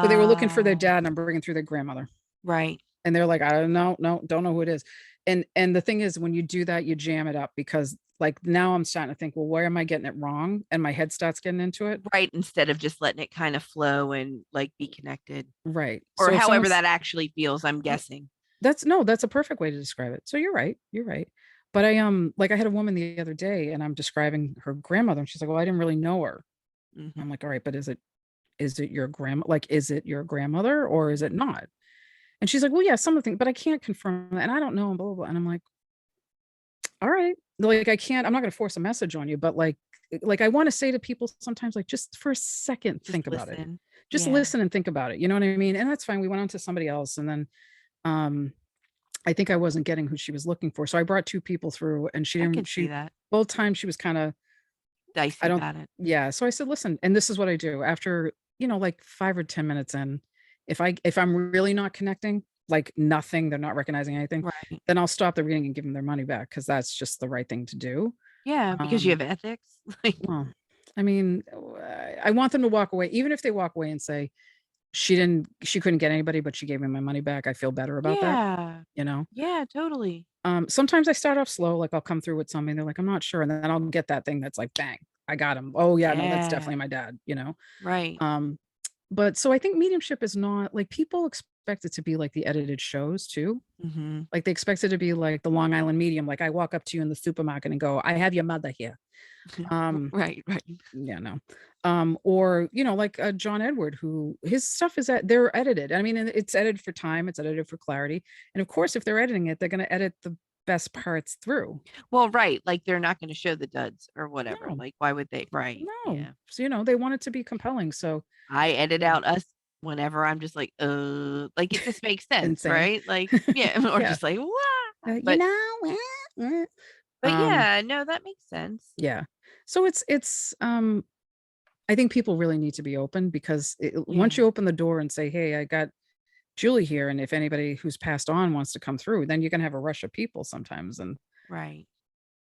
so they were looking for their Ah, dad and I'm bringing through their grandmother. right. And they're like, I don't know, no, don't know who it is. And the thing is, when you do that, you jam it up because like now I'm starting to think, well, where am I getting it wrong? And my head starts getting into it. Right, instead of just letting it kind of flow and like be connected. Right. Or So if however someone's that actually feels, I'm guessing. that's no, that's a perfect way to describe it. So you're right. You're right. But I like I had a woman the other day and I'm describing her grandmother and she's like, well, I didn't really know her. I'm Mhm. like, all right, but is it your grandma? Like, is it your grandmother or is it not? And she's like, well, yeah, some of the things, but I can't confirm that. And I don't know, and blah, blah, blah. And I'm like, all right. Like, I'm not going to force a message on you, but like I want to say to people sometimes, like, just for a second, Just think about it. listen. Just Yeah, listen and think about it. You know what I mean? And that's fine. We went on to somebody else. And then, um, I think I wasn't getting who she was looking for. So I brought two people through and I can see that. both times she was kind of, I Dicey don't, about it. yeah. So I said, listen, and this is what I do after, like 5 or 10 minutes in, if I'm really not connecting, like nothing, they're not recognizing anything, Right. then I'll stop the reading and give them their money back because that's just the right thing to do. Yeah, because you Um, have ethics. Like, well, I mean, I want them to walk away, even if they walk away and say, she couldn't get anybody, but she gave me my money back. I feel better about that, yeah. you know? Yeah, totally. Sometimes I start off slow, like I'll come through with something, they're like, I'm not sure. And then I'll get that thing that's like, bang, I got him. Oh yeah, no, that's Yeah. definitely my dad. Right. Um, but so I think mediumship is not like people expect it to be like the edited shows too. Mhm. Like they expect it to be like the Long Island Medium. Like I walk up to you in the supermarket and go, I have your mother here. Um, Right, right. yeah, no. Or, like John Edward, who his stuff is that they're edited. I mean, and it's edited for time, it's edited for clarity. And of course, if they're editing it, they're going to edit the best parts through. Well, right, like, they're not gonna show the duds or whatever, No, like, why would they? Right, no. yeah. So, they want it to be compelling. So, I edit yeah, out us whenever I'm just like, like, it just makes sense, insane. right? Like, yeah, or Yeah. just like, "What?" You But know, um, yeah, no, that makes sense. yeah. So I think people really need to be open because once Yeah, you open the door and say, "Hey, I got Julie here, and if anybody who's passed on wants to come through," then you're gonna have a rush of people sometimes, and right.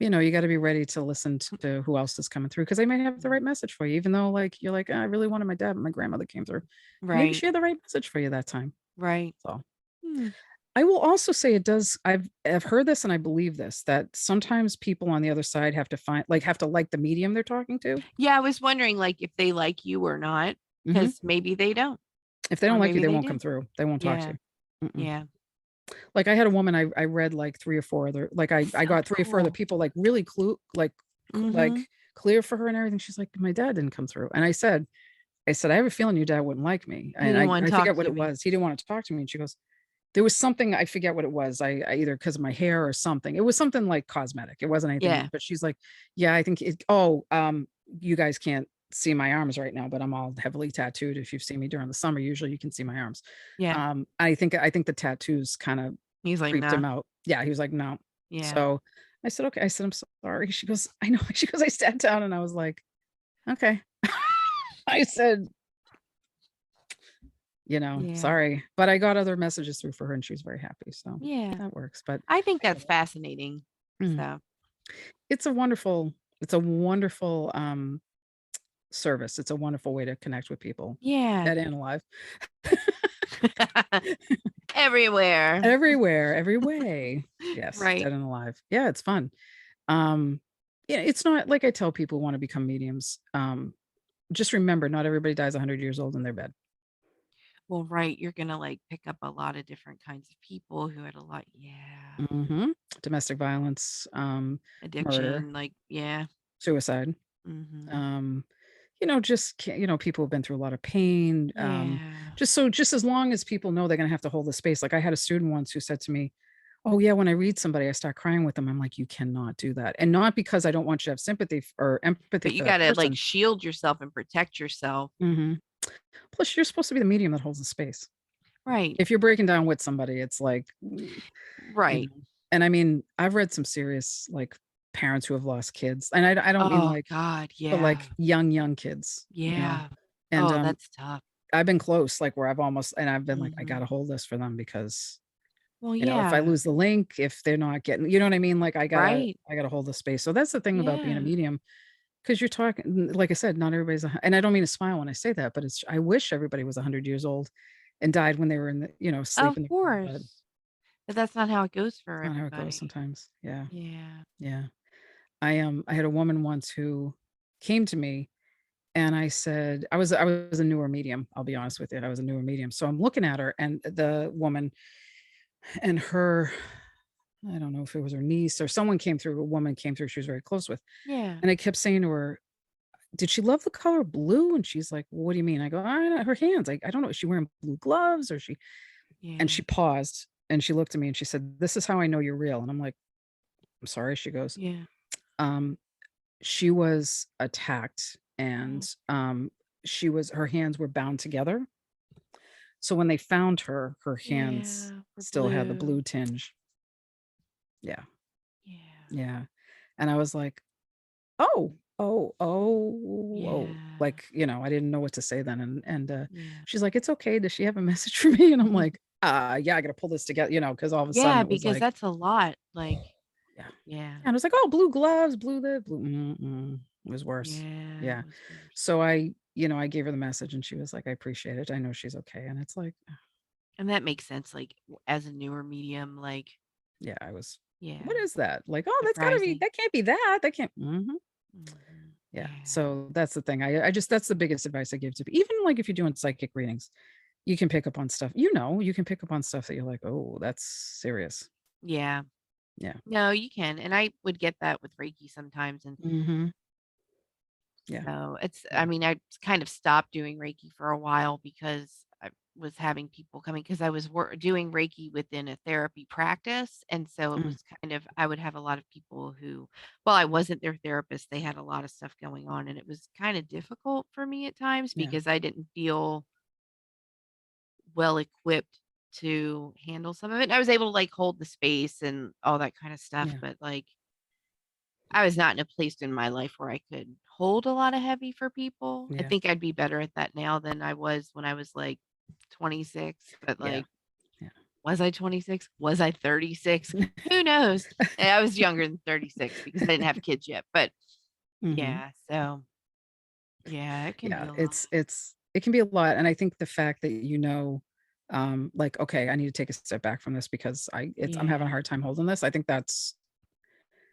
you got to be ready to listen to who else is coming through because they might have the Yeah. right message for you, even though like you're like, "Ah, I really wanted my dad, but my grandmother came through. Maybe Right, she had the right message for you that time. right. So Hmm. I will also say it does. I've heard this and I believe this that sometimes people on the other side have to like the medium they're talking to. Yeah, I was wondering, like, if they like you or not, Hmm. because maybe they don't, If they or don't like you, maybe they they won't come do. through. They won't talk to Yeah, you. Mm-mm. yeah. Like I had a woman I read like three or four other like I So got three or four other cool. people like really Mhm. like clear for her and everything. She's like, my dad didn't come through, and I said, I have a feeling your dad wouldn't like me, He and didn't I wanna I talk forget what to it me. was. He didn't want to talk to me, and she goes, there was something I forget what it was. I either because of my hair or something. It was something like cosmetic. It wasn't anything. Yeah, But she's like, yeah, I think it. Oh, you guys can't see my arms right now, but I'm all heavily tattooed. If you've seen me during the summer, usually you can see my arms. yeah. I think the tattoos kind of He's like, creeped "Nah." him out. Yeah, he was like, no. Yeah. So I said, okay. I said, I'm sorry. She goes, I know. She goes, I sat down and I was like, okay. I said, Yeah. sorry, but I got other messages through for her and she was very happy. So Yeah. that works. But I think that's fascinating. mm, So, it's a wonderful service. It's a wonderful way to connect with people, yeah. dead and alive, Everywhere. everywhere, every way. Yes, Right. dead and alive. Yeah, it's fun. Um, yeah, it's not like I tell people who want to become mediums. Just remember, not everybody dies 100 years old in their bed. Well, right, you're gonna, like, pick up a lot of different kinds of people who had a lot, yeah. Hmm. Domestic violence, murder, Addiction, like, yeah. suicide. Mhm. Um, just people have been through a lot of pain. Yeah. Just as long as people know they're gonna have to hold the space. Like I had a student once who said to me, "Oh yeah, when I read somebody, I start crying with them." I'm like, "You cannot do that," and not because I don't want you to have sympathy or empathy But you for that gotta, like, person. shield yourself and protect yourself. Hmm. Plus, you're supposed to be the medium that holds the space. Right. If you're breaking down with somebody, it's like, you Right. know. And I mean, I've read some serious like parents who have lost kids, and I don't mean Oh like, god, but like yeah. young kids. Yeah. And Oh, that's tough. I've been close, like where I've been like, I Mhm. gotta hold this for them because Well, If I yeah. lose the link, if they're not getting, you know what I mean? Like Right. I gotta hold the space. So that's the thing about being a Yeah. medium, because you're talking, like I said, not everybody's, and I don't mean to smile when I say that, but it's, I wish everybody was 100 years old and died when they were in the, Of sleeping in the bed. course. But that's not how it goes for It's not how it goes everybody. sometimes. Yeah. Yeah. Yeah. I had a woman once who came to me, and I said, I was a newer medium, I'll be honest with you. I was a newer medium. So I'm looking at her, and the woman and her, I don't know if it was her niece or someone came through, a woman came through she was very close with. Yeah. And I kept saying to her, "Did she love the color blue?" And she's like, "What do you mean?" I go, "I don't, her hands. I don't know. Is she wearing blue gloves or she?" And Yeah. she paused and she looked at me and she said, "This is how I know you're real." And I'm like, "I'm sorry." She goes, Yeah. um, she was attacked, Oh, and her hands were bound together. So when they found her, her hands yeah. For still had the blue. blue tinge. Yeah. Yeah. Yeah. And I was like, "Oh, oh, oh, oh." Yeah. Like, I didn't know what to say then, and Yeah. she's like, "It's okay. Does she have a message for me?" And I'm like, yeah, I gotta pull this together, because all of a sudden Yeah, it was because like, that's a lot. Like, yeah. yeah. And I was like, "Oh, blue gloves, blue this, blue." It was worse. Yeah, it Yeah. was worse. So I gave her the message and she was like, "I appreciate it. I know she's okay." And it's like, And that makes sense, like, as a newer medium, like, yeah, I was, "What yeah, is that?" Like, "Oh, surprising. that can't be that. That can't." Yeah. Yeah. So that's the thing. I just, that's the biggest advice I give to even like if you're doing psychic readings, you can pick up on stuff. You can pick up on stuff that you're like, "Oh, that's serious." Yeah. Yeah. No, you can, and I would get that with Reiki sometimes, and Mhm. Yeah. so I Yeah. mean, I kind of stopped doing Reiki for a while because I was having people coming because I was doing Reiki within a therapy practice. And so it Mm, was kind of, I would have a lot of people who, well, I wasn't their therapist. They had a lot of stuff going on. And it was kind of difficult for me at times yeah. because I didn't feel well equipped to handle some of it. And I was able to like hold the space and all that kind of stuff. Yeah. But like, I was not in a place in my life where I could hold a lot of heavy for people. I Yeah. think I'd be better at that now than I was when I was, like, 26, but, Yeah. like, Yeah. was I 26? Was I 36? Who knows? I was younger than 36 because I didn't have kids yet, but Mhm. yeah, so, yeah, it can be Yeah, a lot. it can be a lot, and I think the fact that, like, "Okay, I need to take a step back from this because I'm having a Yeah, hard time holding this." I think that's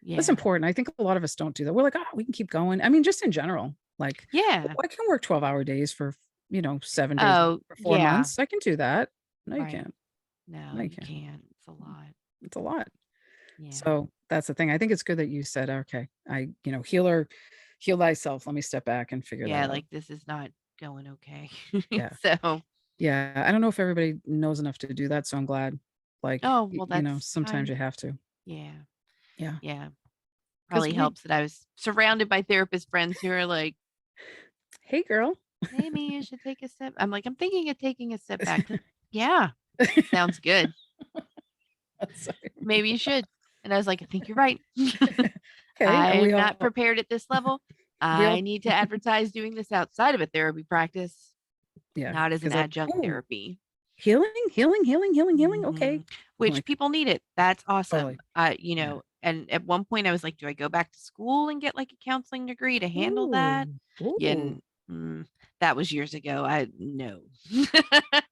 yeah, important. I think a lot of us don't do that. We're like, "Oh, we can keep going." I mean, just in general, like, "Oh, yeah. I can work 12-hour days for, 7 days Oh, for 4 yeah, months. I can do that." No, you right. can't. No, No, you you can't. can't. It's a lot. It's a lot. Yeah. So, that's the thing. I think it's good that you said, "Okay, heal thyself. Let me step back and figure that Yeah, out." like, this is not going okay. Yeah. So, Yeah, I don't know if everybody knows enough to do that, so I'm glad, like, oh, well, that's sometimes you kind. have to. Yeah. Yeah, Yeah. because Probably helps that I was surrounded by therapist friends who are like, "Hey, girl." "Maybe you should take a step." I'm like, "I'm thinking of taking a step back." Like, "Yeah, sounds good. Sorry. Maybe you should." And I was like, "I think you're right. Okay, and I'm not prepared at this level. we I all need to advertise doing this outside of a therapy practice, yeah, not as an because I adjunct "Oh, therapy." healing, healing, healing, healing, healing, okay." Mhm. I'm Which like, people need it. That's awesome. "Totally." Yeah. And at one point I was like, "Do I go back to school and get like a counseling degree to handle that?" Ooh, Yeah, ooh. that was years ago. I no.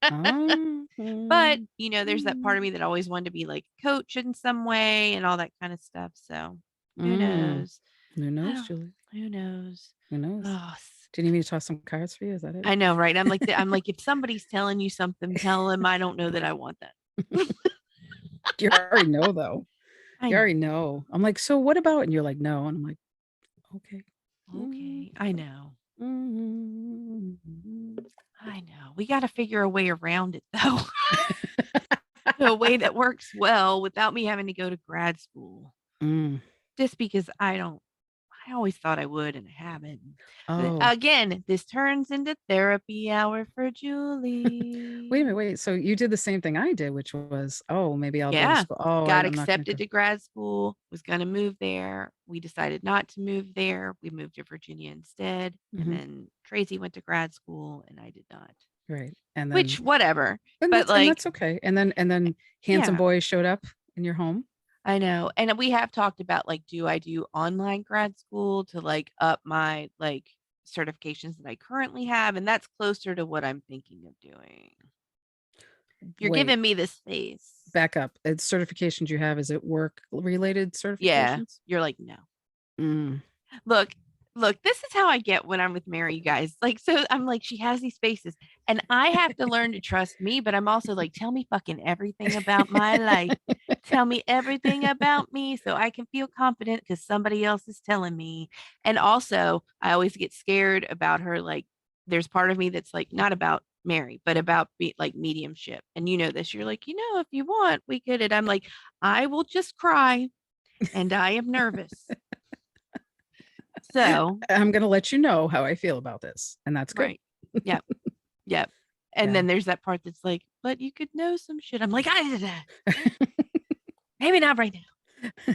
Um, But, mm, there's that part of mm, me that always wanted to be like a coach in some way and all that kind of stuff. So, who mm. knows? Who I knows, don't Julie? who knows? Who knows? Oh, Do you need me to toss some cards for you? Is that it? I know, right? I'm like, if somebody's telling you something, tell them I don't know that I want that. You already know, though. I You already know. know. I'm like, "So what about," and you're like, "No," and I'm like, "Okay." Mm, Okay. I know. mm. I know. We got to figure a way around it though. A way that works well without me having to go to grad school. Mm. Just because I always thought I would and I haven't. But Oh, again, this turns into therapy hour for wait a minute, Julie. wait, so you did the same thing I did, which was, "Oh, maybe I'll go to Yeah. school." Oh, Got I'm not gonna accepted go. to grad school, was going to move there. We decided not to move there. We moved to Virginia instead. And Mhm. then Tracy went to grad school and I did not. Right. And then, which whatever. and But that's okay. And then handsome boys showed up in your home. I know. And we have talked about like, do I do online grad school to like up my like certifications that I currently have? And that's closer to what I'm thinking of doing. You're giving me this face. Back up. It's certifications you have. Is it work related certifications? Yeah. You're like, no. Look, this is how I get when I'm with Mary, you guys. Like, so I'm like, she has these faces and I have to learn to trust me, but I'm also like, tell me fucking everything about my life. Tell me everything about me so I can feel confident because somebody else is telling me. And also, I always get scared about her. Like, there's part of me that's like, not about Mary, but about like mediumship. And you know this, you're like, if you want, we could. And I'm like, I will just cry and I am nervous. So I'm going to let you know how I feel about this. And that's good. Right. Yep. Yep. And then there's that part that's like, but you could know some shit. I'm like, maybe not right now.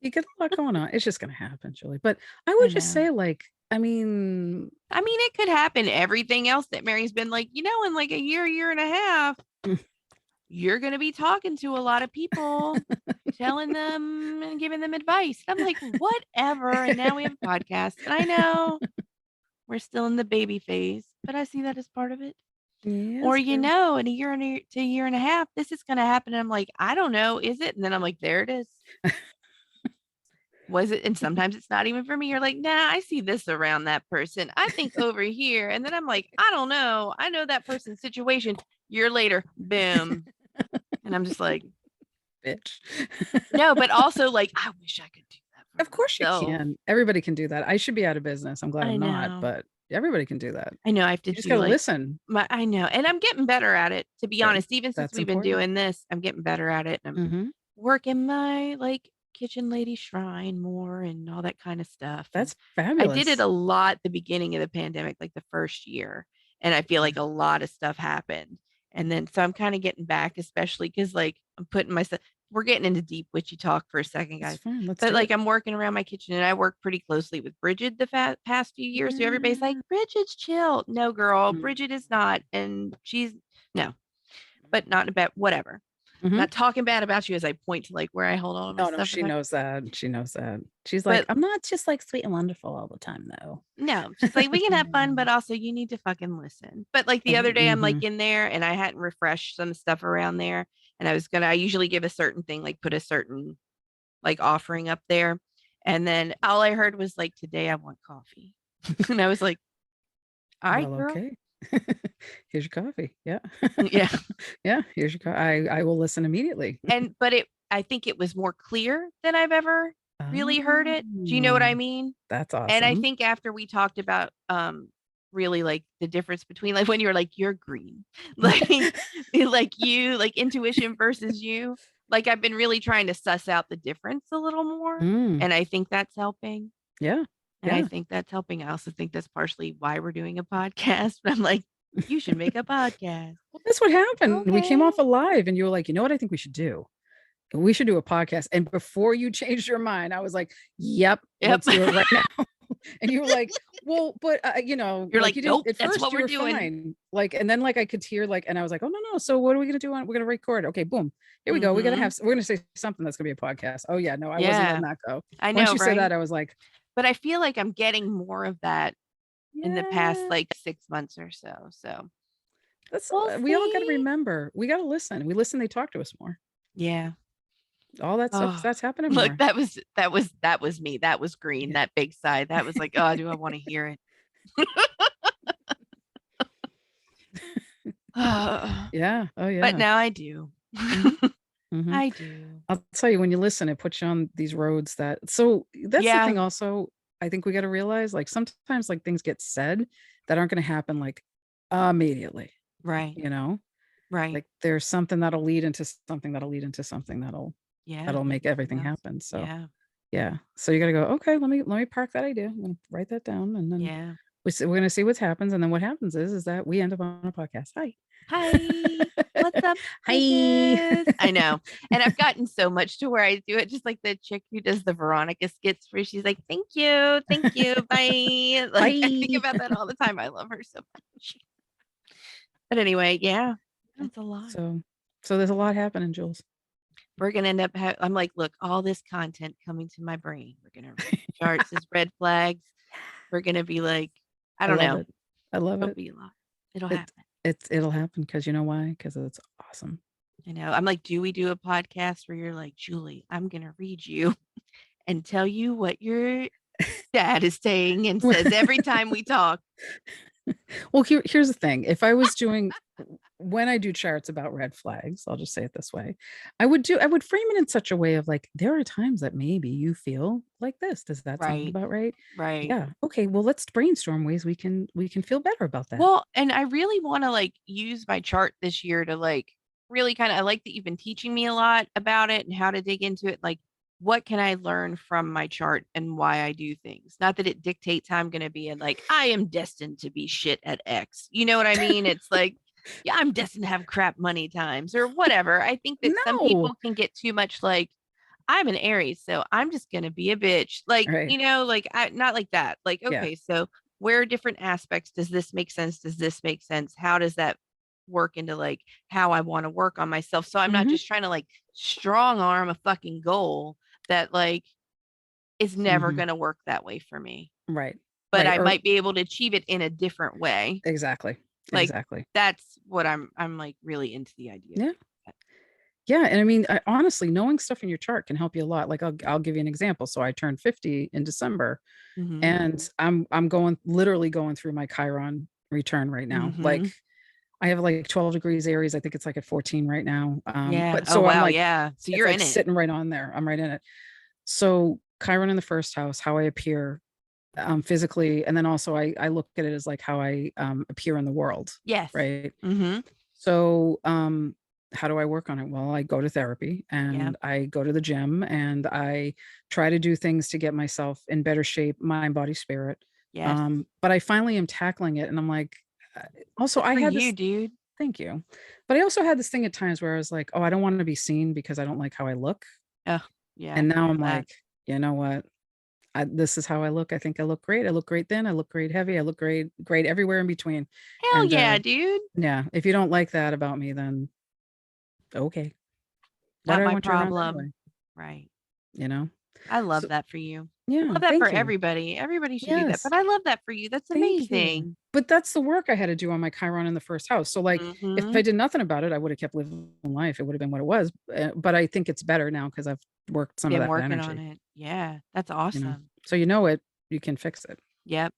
You get a lot going on. It's just going to happen, Julie. But I would just say, like, I mean, it could happen. Everything else that Mary's been like, in like a year and a half, you're going to be talking to a lot of people, telling them and giving them advice. I'm like, whatever. And now we have a podcast. And I know we're still in the baby phase, but I see that as part of it. Yes, or, in a year to a year and a half, this is going to happen. And I'm like, I don't know. Is it? And then I'm like, there it is. Was it? And sometimes it's not even for me. You're like, nah, I see this around that person. I think over here. And then I'm like, I don't know. I know that person's situation. Year later, boom. And I'm just like, bitch. No, but also like, I wish I could do that. Of course you can. Everybody can do that. I should be out of business. I'm glad I'm not, but everybody can do that. I know I have to just gotta listen. I know. And I'm getting better at it, to be honest. Even since we've been doing this, I'm getting better at it. And I'm working my like kitchen lady shrine more and all that kind of stuff. That's fabulous. I did it a lot at the beginning of the pandemic, like the first year. And I feel like a lot of stuff happened. And then, so I'm kind of getting back, especially because like I'm putting myself, we're getting into deep witchy talk for a second, guys. But like I'm working around my kitchen and I work pretty closely with Bridget the past few years. So everybody's like, Bridget's chill. No, girl, Bridget is not. And she's no, but not about whatever. Not talking bad about you as I point to like where I hold all of my stuff. No, she knows that. She knows that. She's like, I'm not just like sweet and wonderful all the time, though. No, she's like, we can have fun, but also you need to fucking listen. But like the other day, I'm like in there and I hadn't refreshed some stuff around there. And I usually give a certain thing, like put a certain like offering up there. And then all I heard was like, today I want coffee. And I was like, all right, girl. Okay. Here's your coffee. Yeah. Yeah. Yeah. Here's your coffee. I will listen immediately. But I think it was more clear than I've ever really heard it. Do you know what I mean? That's awesome. And I think after we talked about really like the difference between like when you're like, you're green, like like you, like intuition versus you, like I've been really trying to suss out the difference a little more. And I think that's helping. Yeah. And I think that's helping. I also think that's partially why we're doing a podcast. But I'm like, you should make a podcast. Well, that's what happened. Okay. We came off alive and you were like, you know what I think we should do? We should do a podcast. And before you changed your mind, I was like, yep. Let's do it right now. And you were like, well, but you're like, nope, at first that's what we're doing. Fine. Like, and then like I could hear like, and I was like, oh no. So what are we gonna do? We're gonna record. Okay, boom. Here we go. We're gonna say something that's gonna be a podcast. Oh yeah, no, I wasn't letting that go. I know. Once you said that, I was like, but I feel like I'm getting more of that in the past like 6 months or so. So that's we all gotta remember. We gotta listen. We listen, they talk to us more. Yeah. All that stuff that's happening. Look, that was me. That was green, that big side. That was like, oh, do I want to hear it? Yeah. Oh yeah. But now I do. I do. I'll tell you, when you listen, it puts you on these roads that's the thing also. I think we got to realize like sometimes like things get said that aren't going to happen like immediately. Right. Right. Like there's something that'll lead into something that'll make everything happen. So yeah. So you got to go, okay, let me park that idea. I'm going to write that down. And then we're going to see what happens. And then what happens is that we end up on a podcast. Hi. What's up? Hi. I know. And I've gotten so much to where I do it just like the chick who does the Veronica skits where she's like, thank you, bye. Like, I think about that all the time. I love her so much. But anyway, yeah, that's a lot. So there's a lot happening, Jules. We're gonna end up. I'm like, look, all this content coming to my brain. We're gonna read charts as red flags. We're gonna be like, I don't know. I love It'll it. be a lot. It'll happen. It'll happen because you know why? Because it's awesome. I know. I'm like, do we do a podcast where you're like, Julie, I'm gonna read you and tell you what your dad is saying and says every time we talk. Well, here's the thing. If I was doing when I do charts about red flags, I'll just say it this way. I would frame it in such a way of like, there are times that maybe you feel like this. Does that sound about right? Right. Yeah. Okay. Well, let's brainstorm ways we can feel better about that. Well, and I really want to like use my chart this year to like really kind of, I like that you've been teaching me a lot about it and how to dig into it. Like, what can I learn from my chart and why I do things? Not that it dictates how I'm going to be, and like, I am destined to be shit at X. You know what I mean? It's like, yeah, I'm destined to have crap money times or whatever. I think that some people can get too much like, I'm an Aries, so I'm just going to be a bitch. Like, you know, like, not like that. Like, okay, so where are different aspects? Does this make sense? Does this make sense? How does that work into like how I want to work on myself? So I'm not just trying to like strong arm a fucking goal that like is never going to work that way for me. Right. But I might be able to achieve it in a different way. Exactly. Like, exactly. That's what I'm like really into the idea. Yeah. Yeah. And I mean, honestly, knowing stuff in your chart can help you a lot. Like I'll give you an example. So I turned 50 in December and I'm literally going through my Chiron return right now. Like I have like 12 degrees Aries. I think it's like at 14 right now. But so I'm like, so you're like in it. Sitting right on there. I'm right in it. So Chiron in the first house, how I appear physically. And then also I look at it as like how I appear in the world. Yes. Right. So how do I work on it? Well, I go to therapy and I go to the gym and I try to do things to get myself in better shape, mind, body, spirit. Yes. But I finally am tackling it. And I'm like, also, I had this, dude. Thank you. But I also had this thing at times where I was like, oh, I don't want to be seen because I don't like how I look. Oh, yeah. And now I'm like, you know what? This is how I look. I think I look great. I look great then. I look great heavy. I look great everywhere in between. Hell yeah, dude. Yeah. If you don't like that about me, then okay. Not my problem. Anyway? Right. You know? I love that for you. Yeah. I love that for everybody. Everybody should do that. But I love that for you. That's amazing. But that's the work I had to do on my Chiron in the first house. So like if I did nothing about it, I would have kept living life. It would have been what it was. But I think it's better now because I've worked some of that working energy. on it. Yeah. That's awesome. You know? So you know it, you can fix it. Yep.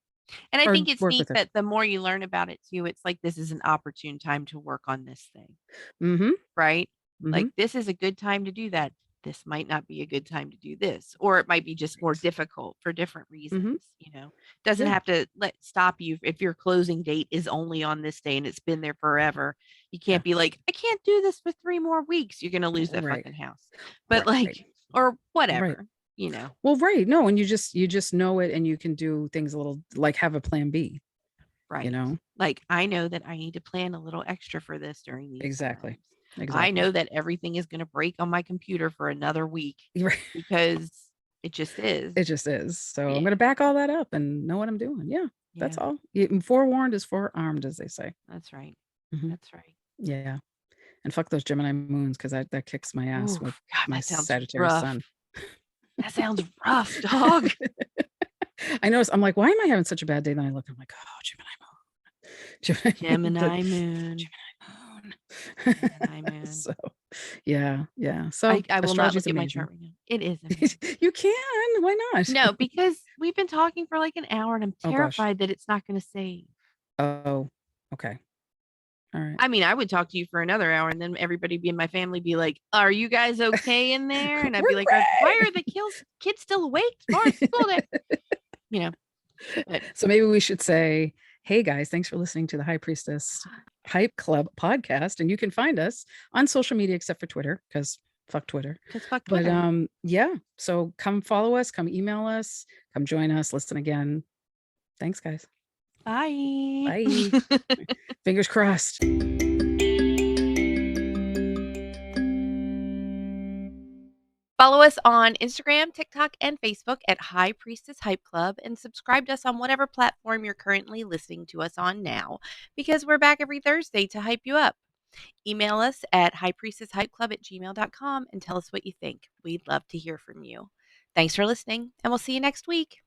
And I think it's neat that the more you learn about it too, it's like this is an opportune time to work on this thing. Right? Like this is a good time to do that. This might not be a good time to do this, or it might be just more difficult for different reasons. You know, doesn't have to stop you if your closing date is only on this day and it's been there forever. You can't be like, I can't do this for 3 more weeks. You're going to lose that fucking house. But or whatever, you know. Well, right. No. And you just know it and you can do things a little like have a plan B. Right. You know, like I know that I need to plan a little extra for this during these Exactly. I know that everything is going to break on my computer for another week because it just is. It just is. So I'm going to back all that up and know what I'm doing. Yeah. That's all. Forewarned is forearmed, as they say. That's right. That's right. Yeah. And fuck those Gemini moons because that kicks my ass with my Sagittarius sun. That sounds rough, dog. I noticed. I'm like, why am I having such a bad day? Then I look, I'm like, oh, Gemini moon. So yeah. So I will not look at my chart right now. It is amazing. You can. Why not? No, because we've been talking for like an hour and I'm terrified that it's not going to save. Oh, okay. All right. I mean, I would talk to you for another hour and then everybody in my family be like, are you guys okay in there? And I'd be like, why are the kids still awake? Tomorrow's school day. You know. But. So maybe we should say, hey guys, thanks for listening to the High Priestess Hype Club podcast. And you can find us on social media except for Twitter, because fuck Twitter. But yeah. So come follow us, come email us, come join us, listen again. Thanks, guys. Bye. Bye. Fingers crossed. Follow us on Instagram, TikTok, and Facebook at High Priestess Hype Club, and subscribe to us on whatever platform you're currently listening to us on now, because we're back every Thursday to hype you up. Email us at highpriestesshypeclub@gmail.com and tell us what you think. We'd love to hear from you. Thanks for listening, and we'll see you next week.